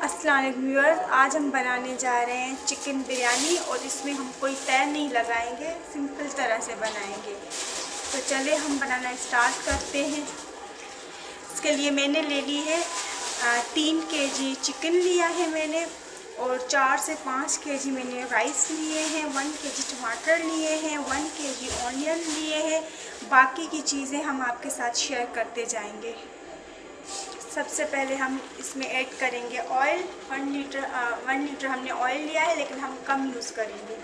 अस्सलाम वालेकुम व्यूअर्स, आज हम बनाने जा रहे हैं चिकन बिरयानी और इसमें हम कोई तय नहीं लगाएंगे, सिंपल तरह से बनाएंगे। तो चले हम बनाना स्टार्ट करते हैं। इसके लिए मैंने ले ली है 3 केजी चिकन लिया है मैंने, और 4 से 5 केजी मैंने राइस लिए हैं, 1 केजी टमाटर लिए हैं, 1 केजी ऑनियन लिए हैं। बाकी की चीज़ें हम आपके साथ शेयर करते जाएंगे। सबसे पहले हम इसमें ऐड करेंगे ऑयल। 1 लीटर हमने ऑयल लिया है, लेकिन हम कम यूज़ करेंगे।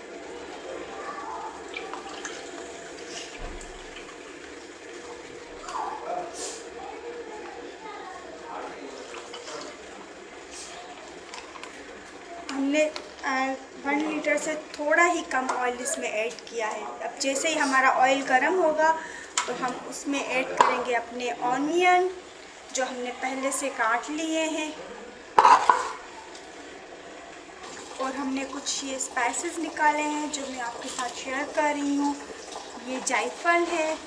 हमने 1 लीटर से थोड़ा ही कम ऑयल इसमें ऐड किया है। अब जैसे ही हमारा ऑयल गर्म होगा तो हम उसमें ऐड करेंगे अपने ऑनियन, जो हमने पहले से काट लिए हैं। और हमने कुछ ये स्पाइसेस निकाले हैं जो मैं आपके साथ शेयर कर रही हूँ। ये जायफल है,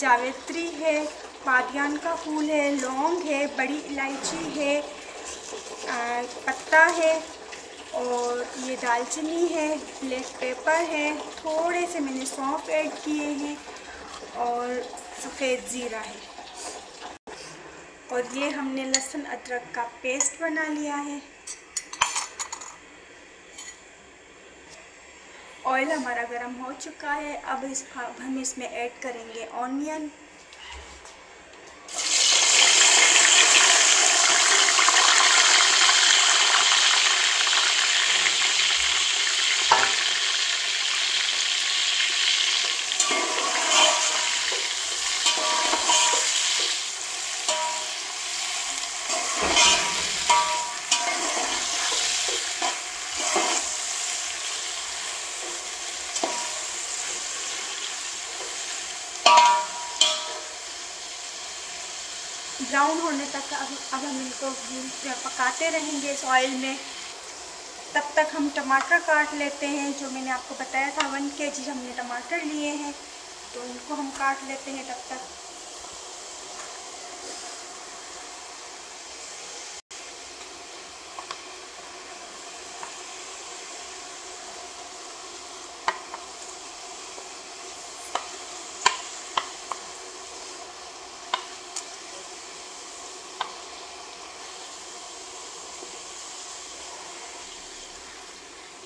जावित्री है, बादियान का फूल है, लौंग है, बड़ी इलायची है, पत्ता है, और ये दालचीनी है, ब्लैक पेपर है, थोड़े से मैंने सौंफ ऐड किए हैं, और सफ़ेद ज़ीरा है। और ये हमने लहसुन अदरक का पेस्ट बना लिया है। ऑयल हमारा गर्म हो चुका है। अब हम इसमें ऐड करेंगे ऑनियन। ब्राउन होने तक अब हम इनको पकाते रहेंगे इस ऑयल में। तब तक हम टमाटर काट लेते हैं। जो मैंने आपको बताया था 1 केजी हमने टमाटर लिए हैं, तो इनको हम काट लेते हैं तब तक।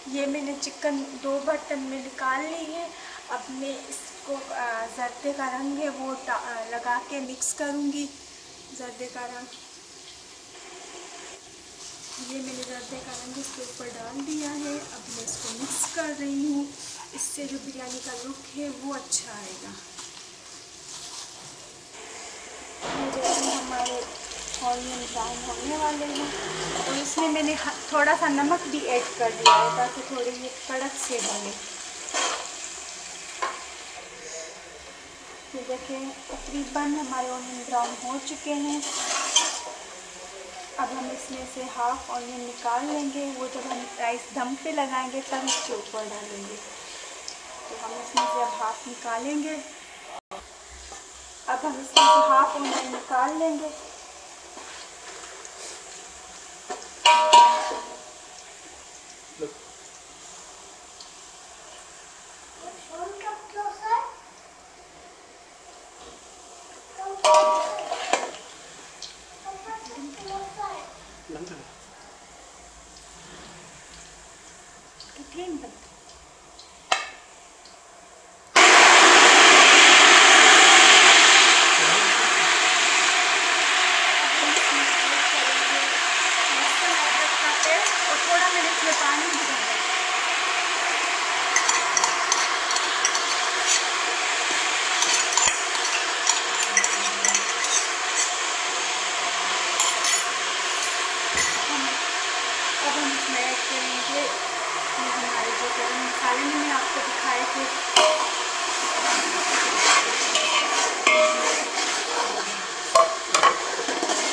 ये मैंने चिकन 2 बर्तन में निकाल ली है। अब मैं इसको जर्दे का रंग है वो लगा के मिक्स करूँगी। जर्दे का रंग, ये मैंने जर्दे का रंग इसके ऊपर डाल दिया है। अब मैं इसको मिक्स कर रही हूँ। इससे जो बिरयानी का लुक है वो अच्छा आएगा। जैसे हमारे ऑनियन ब्राउन होने वाले हैं, तो इसमें मैंने थोड़ा सा नमक भी ऐड कर दिया है ताकि थोड़ी ये कड़क से बने। तो देखें तकरीबन हमारे ऑनियन ब्राउन हो चुके हैं। अब हम इसमें से हाफ ऑनियन निकाल लेंगे। वो जब हम राइस दम पे लगाएंगे तब इसके ऊपर डालेंगे। तो हम इसमें से अब हाफ निकालेंगे। अब हम इसमें से हाफ ऑनियन निकाल लेंगे। मसाले मैंने आपको दिखाए थे।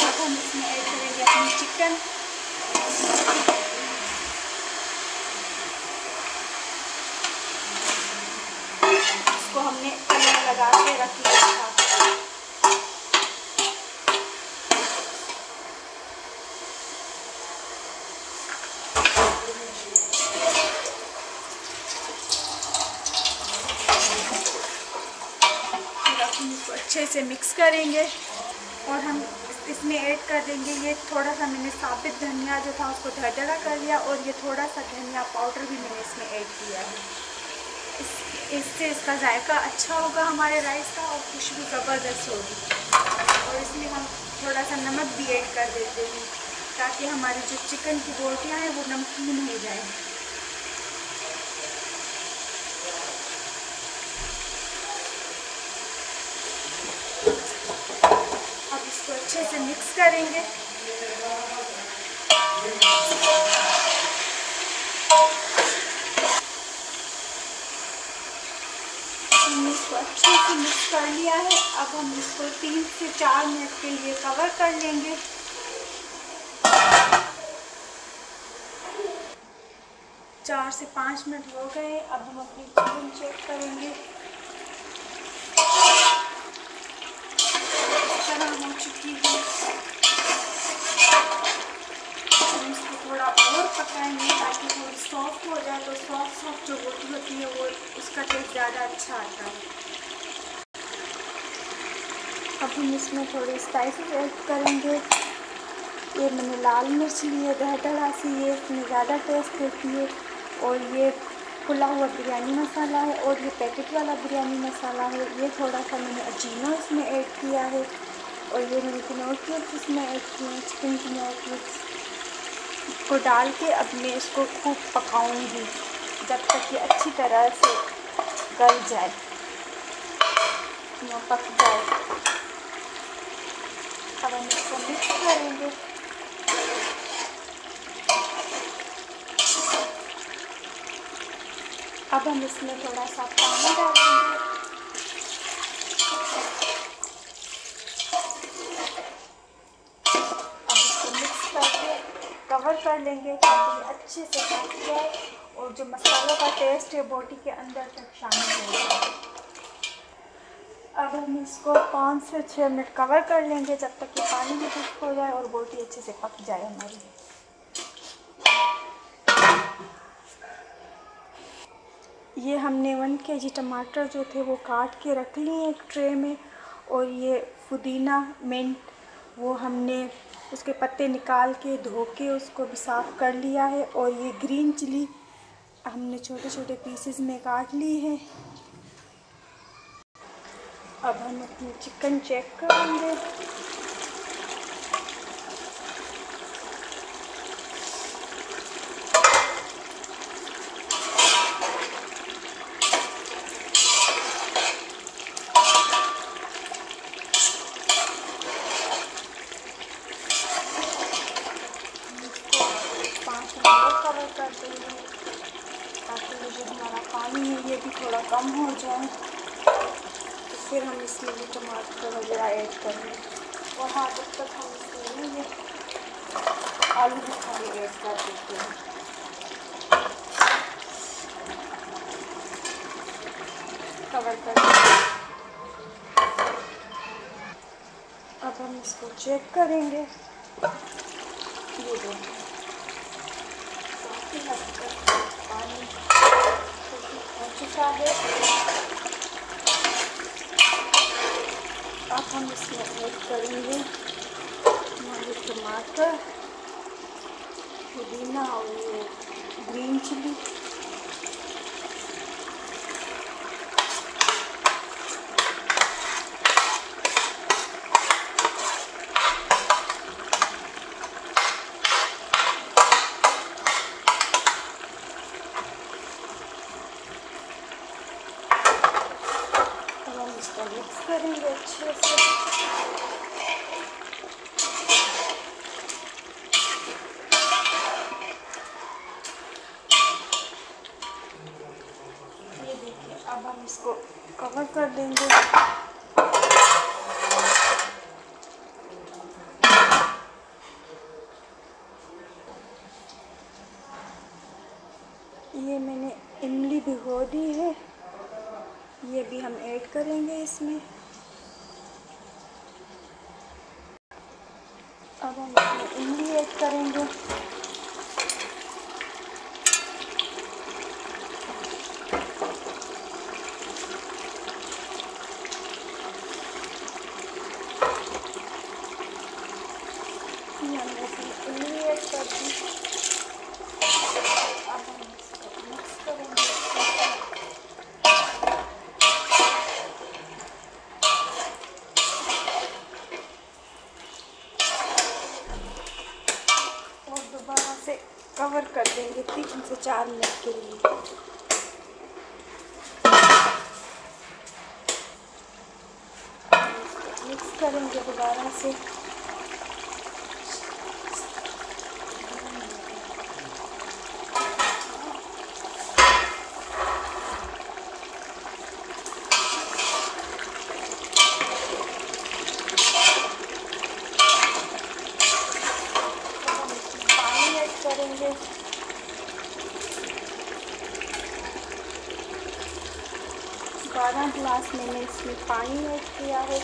अब हम इसमें ऐड करेंगे अपनी चिकन। इसको हमने तवे लगा के रख लिया था। अच्छे से मिक्स करेंगे और हम इसमें ऐड कर देंगे ये थोड़ा सा मैंने साबित धनिया जो था उसको दरदरा कर लिया और ये थोड़ा सा धनिया पाउडर भी मैंने इसमें ऐड किया है। इससे इसका जायका अच्छा होगा हमारे राइस का और खुशबू ज़बरदस्त होगी। और इसमें हम थोड़ा सा नमक भी ऐड कर देते हैं ताकि हमारी जो चिकन की बोटियाँ हैं वो नमकीन हो जाए। अब इसको अच्छे से मिक्स करेंगे। हमने इसको अच्छे से मिक्स कर लिया है। अब हम इसको 3 से 4 मिनट के लिए कवर कर लेंगे। 4 से 5 मिनट हो गए। अब हम अपनी चिकन चेक करेंगे। इस तरह हो चुकी है। हम इसको थोड़ा और पकाएंगे ताकि थोड़ी सॉफ्ट हो जाए। तो सॉफ्ट जो रोटी होती है वो उसका टेस्ट ज़्यादा अच्छा आता है। अब हम इसमें थोड़े स्पाइसेस ऐड करेंगे। ये मैंने लाल मिर्च ली है दरदरा सी, ये इसमें ज़्यादा टेस्ट देती है। और ये खुला हुआ बिरयानी मसाला है और ये पैकेट वाला बिरयानी मसाला है। ये थोड़ा सा मैंने अजीनो इसमें ऐड किया है और ये मैंने कनौर क्यूब्स इसमें ऐड किए हैं, चिकन कनौर क्यूब्स को डाल के अब मैं इसको खूब पकाऊंगी जब तक ये अच्छी तरह से गल जाए, पक जाए। अब हम इसको मिक्स करेंगे। अब हम इसमें थोड़ा सा पानी डालेंगे। अब इसको मिक्स करके कवर कर लेंगे ताकि अच्छे से पक जाए और जो मसालों का टेस्ट है बोटी के अंदर तक शामिल हो जाए। अब हम इसको 5 से 6 मिनट कवर कर लेंगे जब तक कि पानी भी खुश्क हो जाए और बोटी अच्छे से पक जाए हमारी। ये हमने 1 kg टमाटर जो थे वो काट के रख लिए एक ट्रे में। और ये पुदीना मिंट वो हमने उसके पत्ते निकाल के धो के उसको भी साफ़ कर लिया है। और ये ग्रीन चिली हमने छोटे छोटे पीसेस में काट ली है। अब हम अपनी चिकन चेक करेंगे। कवर कर देंगे ताकि ये जो हमारा पानी है ये भी थोड़ा कम हो जाए। तो फिर हम इसमें भी टमाटर वगैरह ऐड करेंगे। और हाँ, जब तक हम इसमें ये आलू बुखारे ऐड कर देते हैं। कवर कर देंगे। अब हम इसको चेक करेंगे। ये देखिए पानी हो चुका है। अब हम इसमें ऐड करेंगे हमारे टमाटर, पुदीना और ये ग्रीन चिली। इसको मिक्स करेंगे अच्छे से। ये देखिए अब हम इसको कवर कर देंगे। ये मैंने इमली भिगो दी है, ये भी हम ऐड करेंगे इसमें। अब हम इसमें इमली ऐड करेंगे। इमली ऐड कर दी। अब हम इसको मिक्स करेंगे। और दोबारा से कवर कर देंगे 3 से 4 मिनट के लिए। मिक्स करेंगे दोबारा से। पानी ऐड करेंगे। 12 गिलास मैंने इसमें पानी ऐड किया है।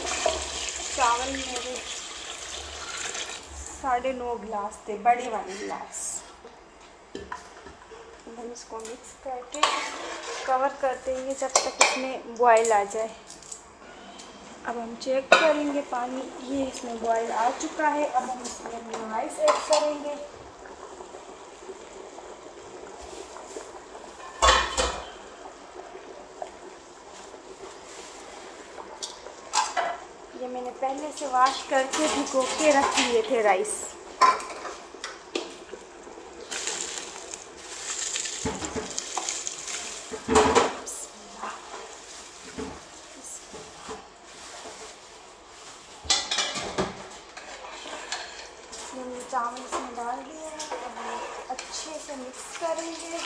चावल मेरे 9.5 गिलास थे, बड़े वाले गिलास। हम इसको मिक्स करके कवर कर देंगे जब तक इसमें बॉयल आ जाए। अब हम चेक करेंगे पानी, ये इसमें बॉयल आ चुका है। अब हम इसमें राइस ऐड करेंगे। ये मैंने पहले से वॉश करके भिगो के रख लिए थे राइस। चावल इसमें डाल दिया है। अब हम अच्छे से मिक्स करेंगे।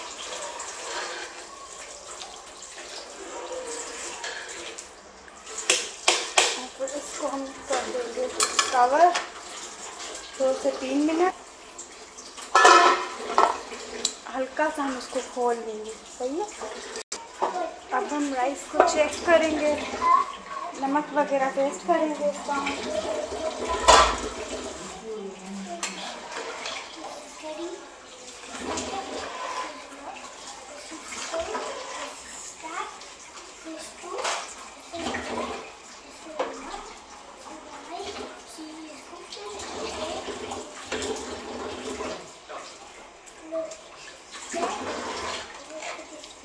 और फिर इसको हम कर देंगे कवर 2 से 3 मिनट। हल्का सा हम इसको खोल लेंगे। सही है। अब हम राइस को चेक करेंगे, नमक वगैरह टेस्ट करेंगे इसका।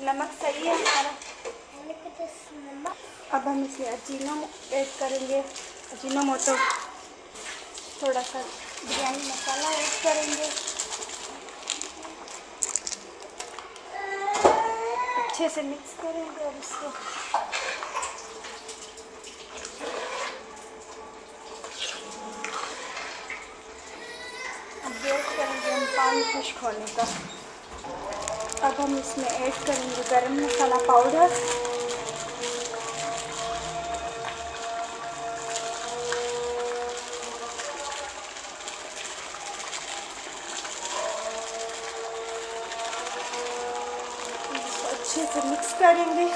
नमक सही है हमारा। अब हम इसमें अजीनो ऐड करेंगे, अजीनोमोटो। थोड़ा सा बिरयानी मसाला ऐड करेंगे। अच्छे से मिक्स करेंगे। अब इसको अब वेट करेंगे हम पानी खुश्क होने का। अब हम इसमें ऐड करेंगे गरम मसाला पाउडर। इसको अच्छे से मिक्स करेंगे।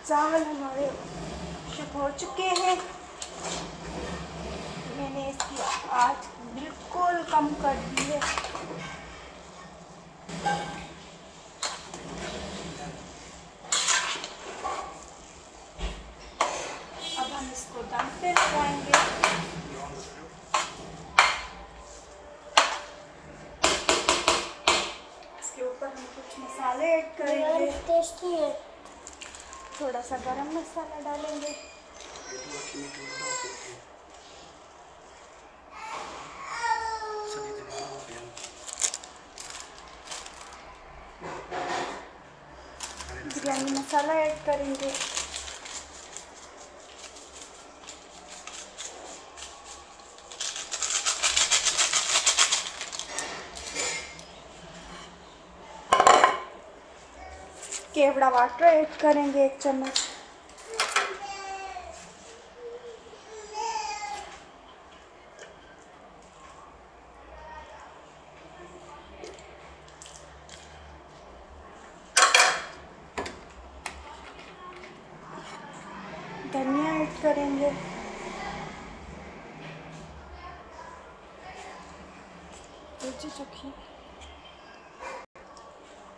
चावल हमारे कुक हो चुके हैं। मैंने इसकी आँच बिल्कुल कम कर दी है। अब हम इसको दम पे लगाएंगे। इसके ऊपर हम कुछ मसाले ऐड करेंगे। टेस्टी है। थोड़ा सा गरम मसाला डालेंगे। बिरयानी मसाला ऐड करेंगे। केवड़ा वाटर ऐड करेंगे 1 चम्मच। धनिया ऐड करेंगे। चुकी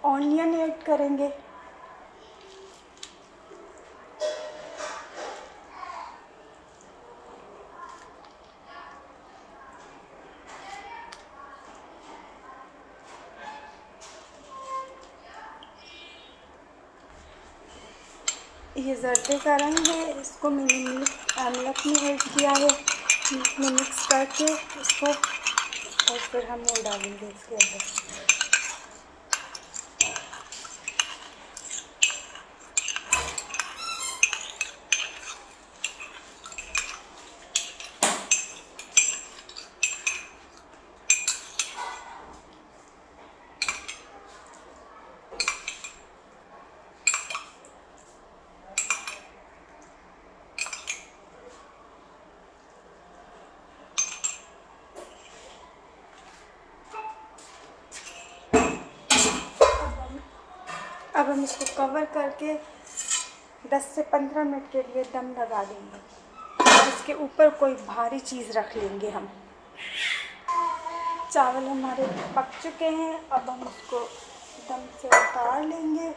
ऑनियन ऐड करेंगे। ये जर्दे का रंग है, इसको मैंने मिल्क में ऐड किया है। मिल्क में मिक्स करके इसको, और फिर हम वो डालेंगे इसके अंदर। अब हम इसको कवर करके 10 से 15 मिनट के लिए दम लगा देंगे। इसके ऊपर कोई भारी चीज़ रख लेंगे हम। चावल हमारे पक चुके हैं, अब हम इसको दम से उतार लेंगे।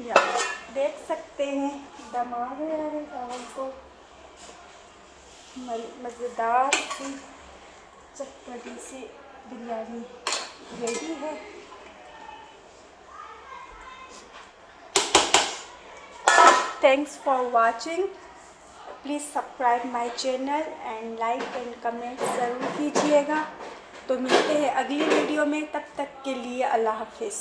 या देख सकते हैं दम आ गया है चावल को। मज़ेदार सी चटपटी सी बिरयानी रेडी है। Thanks for watching. Please subscribe my channel and like and comment ज़रूर कीजिएगा। तो मिलते हैं अगली वीडियो में, तब तक के लिए अल्लाह हाफिज़।